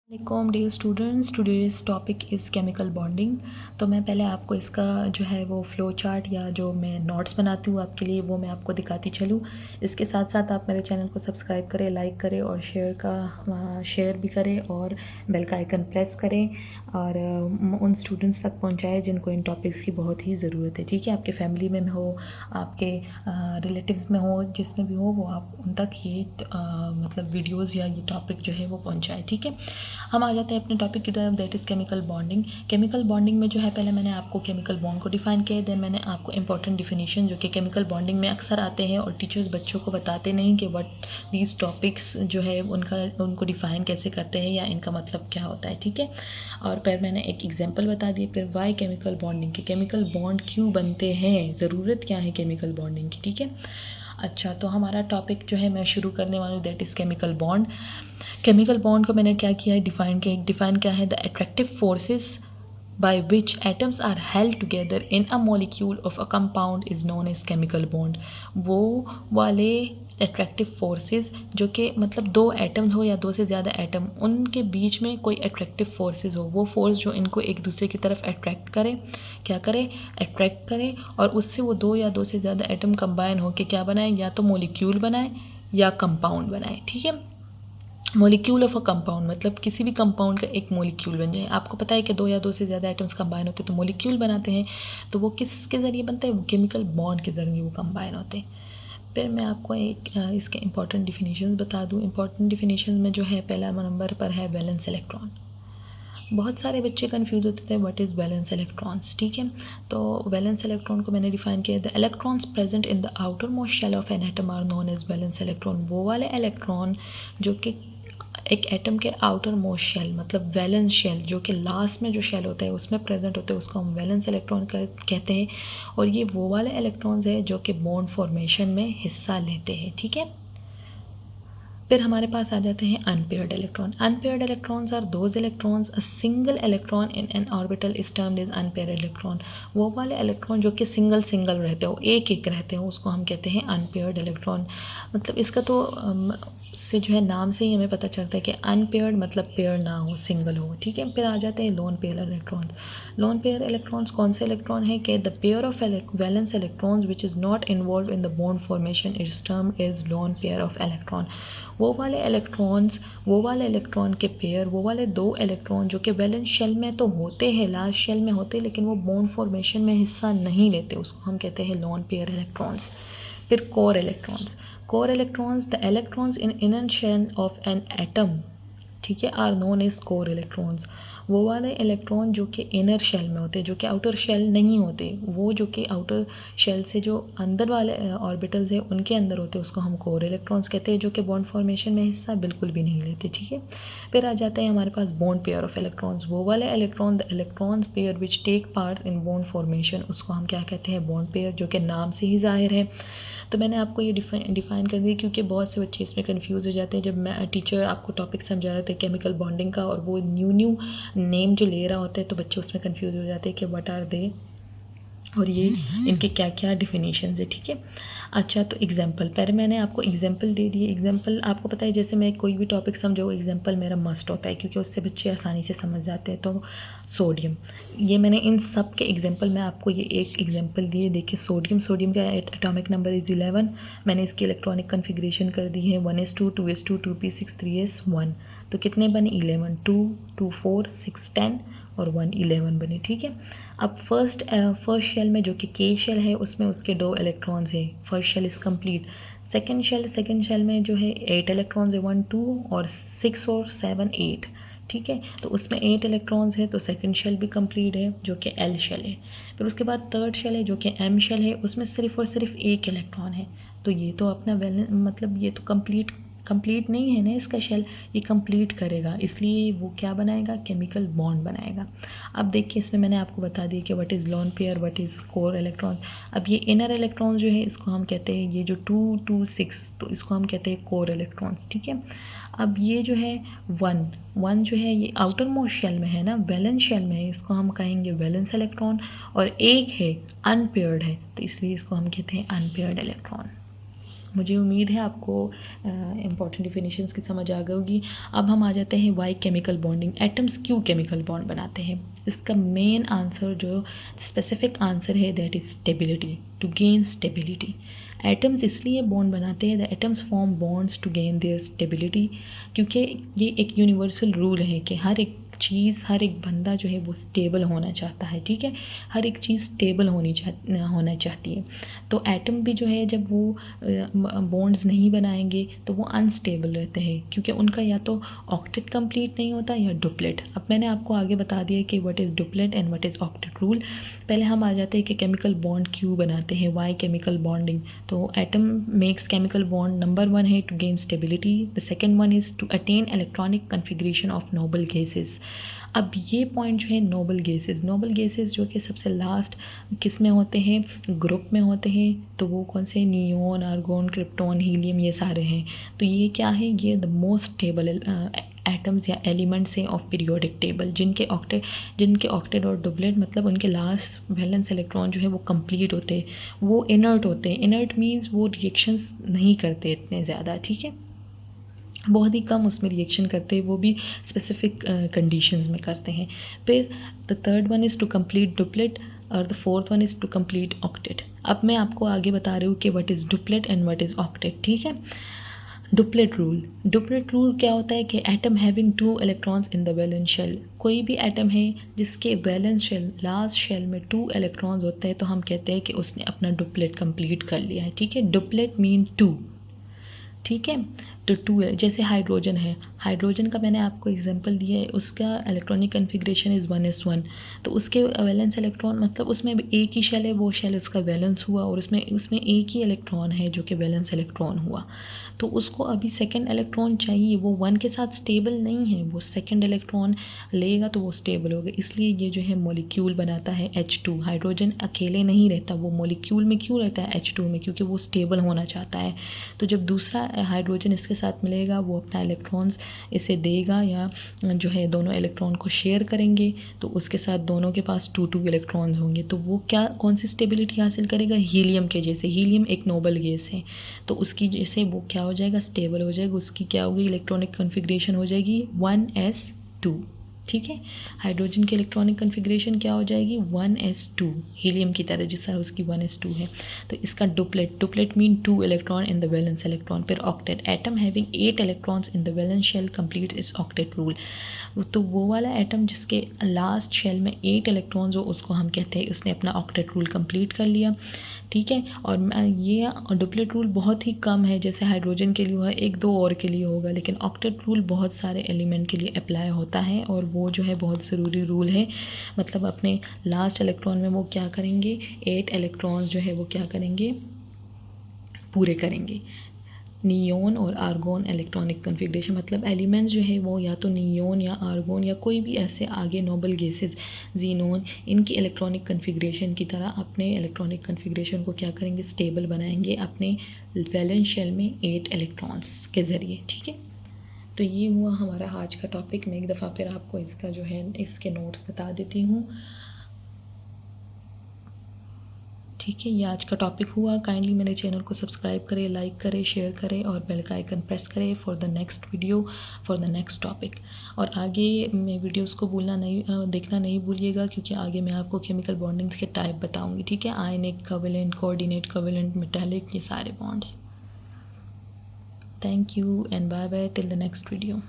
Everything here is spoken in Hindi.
वालेकुम dear students, today's topic is chemical bonding. तो मैं पहले आपको इसका जो है वो फ़्लो चार्ट या जो मैं नोट्स बनाती हूँ आपके लिए वो मैं आपको दिखाती चलूँ। इसके साथ साथ आप मेरे चैनल को सब्सक्राइब करें, लाइक करें और शेयर भी करें और बेल का आइकन प्रेस करें और उन स्टूडेंट्स तक पहुँचाएँ जिनको इन टॉपिक्स की बहुत ही ज़रूरत है। ठीक है, आपके फैमिली में हो, आपके रिलेटिव्स में हो, जिसमें भी हो वो आप उन तक ये मतलब वीडियोज़ या ये टॉपिक जो है वो पहुँचाएँ। ठीक है, हम आ जाते हैं अपने टॉपिक की तरफ, that is chemical bonding. Chemical bonding में जो है पहले मैंने आपको केमिकल बॉन्ड को डिफ़ाइन किया है, देन मैंने आपको इंपॉर्टेंट डिफिनीशन जो कि केमिकल बॉन्डिंग में अक्सर आते हैं और टीचर्स बच्चों को बताते नहीं कि व्हाट दीज टॉपिक्स जो है उनको डिफ़ाइन कैसे करते हैं या इनका मतलब क्या होता है। ठीक है, और फिर मैंने एक एग्जांपल बता दिए, फिर वाई केमिकल बॉन्डिंग के केमिकल बॉन्ड क्यों बनते हैं, ज़रूरत क्या है केमिकल बॉन्डिंग की। ठीक है, अच्छा तो हमारा टॉपिक जो है मैं शुरू करने वाली हूँ, that is chemical bond. Chemical bond को मैंने क्या किया है, डिफ़ाइन क्या है, the attractive forces by which atoms are held together in a molecule of a compound is known as chemical bond। वो वाले अट्रैक्टिव फोर्सेस जो कि मतलब दो एटम्स हो या दो से ज़्यादा एटम, उनके बीच में कोई अट्रैक्टिव फोर्सेस हो, वो फोर्स जो इनको एक दूसरे की तरफ अट्रैक्ट करे, क्या करे, अट्रैक्ट करे, और उससे वो दो या दो से ज़्यादा एटम कंबाइन हो के क्या बनाए, या तो मोलिक्यूल बनाए या कंपाउंड बनाए। ठीक है, मोलिक्यूल ऑफ अ कंपाउंड मतलब किसी भी कंपाउंड का एक मोलिक्यूल बन जाए। आपको पता है कि दो या दो से ज़्यादा एटम्स कंबाइन होते हैं तो मोलिक्यूल बनाते हैं, तो वो किसके ज़रिए बनते हैं, केमिकल बॉन्ड के ज़रिए वो कंबाइन होते हैं। फिर मैं आपको एक इसके इंपॉर्टेंट डिफिनीशन बता दूँ। इंपॉर्टेंट डिफिनीशन में जो है पहला नंबर पर है वैलेंस इलेक्ट्रॉन। बहुत सारे बच्चे कंफ्यूज होते थे व्हाट इज़ वैलेंस इलेक्ट्रॉन्स। ठीक है, तो वैलेंस इलेक्ट्रॉन को मैंने डिफाइन किया, the electrons present in the outermost shell of an atom are known as valence electron. वो वाले इलेक्ट्रॉन जो कि एक एटम के आउटर मोस्ट शेल मतलब वैलेंस शेल, जो कि लास्ट में जो शेल होता है उसमें प्रेजेंट होते हैं, उसको हम वैलेंस इलेक्ट्रॉन कहते हैं। और ये वो वाले इलेक्ट्रॉन्स हैं जो कि बॉन्ड फॉर्मेशन में हिस्सा लेते हैं। ठीक है, फिर हमारे पास आ जाते हैं unpaired electron. Unpaired electrons are those electrons a single electron in an orbital is termed is unpaired electron. वो वाले इलेक्ट्रॉन जो कि सिंगल सिंगल रहते हो, एक एक रहते हो, उसको हम कहते हैं अनपेयर्ड इलेक्ट्रॉन। मतलब इसका तो से जो है नाम से ही हमें पता चलता है कि अनपेयर्ड मतलब पेयर ना हो, सिंगल हो। ठीक है, फिर आ जाते हैं lone pair electrons. Loan pair electrons कौन से इलेक्ट्रॉन है कि the pair of valence electrons which is not involve in the bond formation is termed is lone pair of electron. वो वाले इलेक्ट्रॉन्स, वो वाले इलेक्ट्रॉन के पेयर, वो वाले दो इलेक्ट्रॉन जो कि वैलेंस शेल में तो होते हैं, लास्ट शेल में होते हैं, लेकिन वो बॉन्ड फॉर्मेशन में हिस्सा नहीं लेते, उसको हम कहते हैं लोन पेयर इलेक्ट्रॉन्स। फिर core electrons. Core electrons the electrons in inner shell of an atom, ठीक है, are known as core electrons. वो वाले इलेक्ट्रॉन जो कि इनर शेल में होते हैं, जो कि आउटर शेल नहीं होते, वो जो कि आउटर शेल से जो अंदर वाले ऑर्बिटल्स है उनके अंदर होते हैं, उसको हम कोर इलेक्ट्रॉन्स कहते हैं, जो कि बॉन्ड फॉर्मेशन में हिस्सा बिल्कुल भी नहीं लेते। ठीक है, फिर आ जाते हैं हमारे पास बॉन्ड पेयर ऑफ इलेक्ट्रॉन्स। वो वाले electron the electrons pair which take part in bond formation, उसको हम क्या कहते हैं, बॉन्ड पेयर, जो कि नाम से ही जाहिर है। तो मैंने आपको ये डिफ़ाइन कर दिया क्योंकि बहुत से बच्चे इसमें कंफ्यूज हो जाते हैं। जब मैं टीचर आपको टॉपिक समझा रहे थे केमिकल बॉन्डिंग का और वो न्यू नेम जो ले रहा होता है तो बच्चे उसमें कंफ्यूज हो जाते हैं कि व्हाट आर दे और ये इनके क्या क्या डिफिनीशन है। ठीक है, अच्छा तो एग्जांपल, पहले मैंने आपको एग्जांपल दे दिए। एग्जांपल आपको पता है जैसे मैं कोई भी टॉपिक समझो एग्जांपल मेरा मस्ट होता है क्योंकि उससे बच्चे आसानी से समझ जाते हैं। तो सोडियम, ये मैंने इन सब के एग्जांपल में आपको ये एक एग्जांपल दिए। देखिए सोडियम का एटॉमिक नंबर इज़ 11। मैंने इसकी इलेक्ट्रॉनिक कन्फिग्रेशन कर दी है 1s2 2s2 2p6 3s1। तो कितने बने, 11, 2 2 4 6 10 और 1 11 बने। ठीक है, अब फर्स्ट शेल में जो कि के शेल है उसमें उसके 2 इलेक्ट्रॉन्स हैं, first shell is complete. Second shell में जो है 8 इलेक्ट्रॉन्स है, 1 2 और 6 और 7 8। ठीक है, तो उसमें 8 इलेक्ट्रॉन्स है, तो सेकंड शेल भी कंप्लीट है जो कि एल शेल है। फिर उसके बाद थर्ड शेल है जो कि एम शेल है, उसमें सिर्फ और सिर्फ एक इलेक्ट्रॉन है। तो ये तो अपना मतलब ये तो कंप्लीट नहीं है ना इसका शेल, ये कंप्लीट करेगा, इसलिए वो क्या बनाएगा, केमिकल बॉन्ड बनाएगा। अब देखिए इसमें मैंने आपको बता दिया कि what is lone pair, what is core electron. अब ये इनर इलेक्ट्रॉन्स जो है इसको हम कहते हैं, ये जो 2 2 6, तो इसको हम कहते हैं कोर इलेक्ट्रॉन्स। ठीक है, अब ये जो है 1 जो है ये आउटर मोस्ट शेल में है ना, वैलेंस शेल में है, इसको हम कहेंगे वैलेंस इलेक्ट्रॉन। और एक है अनपेयर्ड है, तो इसलिए इसको हम कहते हैं अनपेयर्ड इलेक्ट्रॉन। मुझे उम्मीद है आपको इम्पॉर्टेंट डिफिनीशंस की समझ आ गई होगी। अब हम आ जाते हैं वाई केमिकल बॉन्डिंग, एटम्स क्यों केमिकल बॉन्ड बनाते हैं। इसका मेन आंसर जो स्पेसिफिक आंसर है that is stability, to gain stability. Atoms इसलिए बॉन्ड बनाते हैं, the atoms form bonds to gain their stability, क्योंकि ये एक यूनिवर्सल रूल है कि हर एक चीज़, हर एक बंदा जो है वो स्टेबल होना चाहता है, ठीक है, हर एक चीज़ स्टेबल होना चाहती है। तो एटम भी जो है जब वो बॉन्ड्स नहीं बनाएंगे तो वो अनस्टेबल रहते हैं, क्योंकि उनका या तो ऑक्टेट कंप्लीट नहीं होता या डुप्लेट। अब मैंने आपको आगे बता दिया कि what is duplet and what is octet rule. पहले हम आ जाते हैं कि केमिकल बॉन्ड क्यों बनाते हैं, वाई केमिकल बॉन्डिंग। तो atom makes chemical bond, number 1 है to gain stability, the second one is to attain electronic configuration of noble gases. अब ये पॉइंट जो है नोबल गैसेस जो कि सबसे लास्ट किस में होते हैं, ग्रुप में होते हैं, तो वो कौन से, नियोन, आर्गोन, क्रिप्टॉन, हीलियम, ये सारे हैं। तो ये क्या है, ये द मोस्ट स्टेबल एटम्स या एलिमेंट्स हैं ऑफ पीरियोडिक टेबल, जिनके ऑक्टेट और डुप्लेट मतलब उनके लास्ट वैलेंस इलेक्ट्रॉन जो है वो कंप्लीट होते हैं, वो इनर्ट होते हैं। इनर्ट मीन्स वो रिएक्शंस नहीं करते इतने ज़्यादा, ठीक है, बहुत ही कम उसमें रिएक्शन करते हैं, वो भी स्पेसिफिक कंडीशंस में करते हैं। फिर the third one is to complete duplet और the fourth one is to complete octet. अब मैं आपको आगे बता रही हूँ कि what is duplet and what is octet, ठीक है। डुप्लेट रूल क्या होता है कि atom having 2 electrons in the valence shell, कोई भी एटम है जिसके वैलेंस शेल, लास्ट शेल में 2 इलेक्ट्रॉन्स होते हैं, तो हम कहते हैं कि उसने अपना डुप्लेट कंप्लीट कर लिया है, ठीक है। डुप्लेट मीन 2, ठीक है। तो 2 जैसे हाइड्रोजन है, हाइड्रोजन का मैंने आपको एग्जांपल दिया है, उसका इलेक्ट्रॉनिक कन्फिग्रेशन इज़ 1s1, तो उसके वैलेंस इलेक्ट्रॉन मतलब उसमें एक ही शेल है, वो शेल उसका वैलेंस हुआ, और उसमें एक ही इलेक्ट्रॉन है जो कि वैलेंस इलेक्ट्रॉन हुआ, तो उसको अभी सेकंड इलेक्ट्रॉन चाहिए, वो 1 के साथ स्टेबल नहीं है, वो सेकंड इलेक्ट्रॉन लेगा तो वो स्टेबल होगा। इसलिए ये जो है मॉलिक्यूल बनाता है H2। हाइड्रोजन अकेले नहीं रहता, वो मॉलिक्यूल में क्यों रहता है H2 में, क्योंकि वो स्टेबल होना चाहता है। तो जब दूसरा हाइड्रोजन इसके साथ मिलेगा, वो अपना इलेक्ट्रॉन्स इसे देगा, या जो है दोनों इलेक्ट्रॉन को शेयर करेंगे, तो उसके साथ दोनों के पास 2 इलेक्ट्रॉन्स होंगे, तो वो कौन सी स्टेबिलिटी हासिल करेगा, हीलियम के जैसे। हीलियम एक नोबल गैस है, तो उसकी जैसे वो क्या हो जाएगा, स्टेबल हो जाएगा, उसकी क्या होगी, इलेक्ट्रॉनिक कन्फिग्रेशन हो जाएगी 1s2, ठीक है। हाइड्रोजन की इलेक्ट्रॉनिक कन्फिग्रेशन क्या हो जाएगी, 1s2, हीलियम की तरह जिस तरह उसकी 1s2 है। तो इसका duplet mean 2 electron in the valence electron. फिर octet, atom having 8 electrons in the valence shell complete is octet rule. तो वो वाला एटम जिसके लास्ट शेल में 8 इलेक्ट्रॉन्स हो, उसको हम कहते हैं उसने अपना ऑक्टेट रूल कंप्लीट कर लिया, ठीक है। और ये डुप्लेट रूल बहुत ही कम है, जैसे हाइड्रोजन के लिए हुआ, 1-2 और के लिए होगा, लेकिन ऑक्टेट रूल बहुत सारे एलिमेंट के लिए अप्लाई होता है, और वो जो है बहुत ज़रूरी रूल है। मतलब अपने लास्ट इलेक्ट्रॉन में वो क्या करेंगे, 8 इलेक्ट्रॉन्स जो है वो क्या करेंगे, पूरे करेंगे। नियोन और आर्गोन इलेक्ट्रॉनिक कन्फिग्रेशन मतलब एलिमेंट्स जो है वो या तो नियोन या आर्गोन या कोई भी ऐसे आगे नोबल गैसेस, जीनोन, इनकी इलेक्ट्रॉनिक कन्फिग्रेशन की तरह अपने इलेक्ट्रॉनिक कन्फिग्रेशन को क्या करेंगे, स्टेबल बनाएंगे अपने वैलेंस शेल में 8 इलेक्ट्रॉन्स के ज़रिए, ठीक है। तो ये हुआ हमारा आज का टॉपिक। मैं एक दफ़ा फिर आपको इसका जो है इसके नोट्स बता देती हूँ, ठीक है। ये आज का टॉपिक हुआ। काइंडली मेरे चैनल को सब्सक्राइब करें, लाइक करें, शेयर करें और बेल का आइकन प्रेस करें for the next video, for the next topic. और आगे मैं वीडियोस को देखना नहीं भूलिएगा, क्योंकि आगे मैं आपको केमिकल बॉन्डिंग्स के टाइप बताऊंगी, ठीक है। Ionic, covalent, coordinate covalent, metallic, ये सारे bonds. Thank you and bye bye till the next video.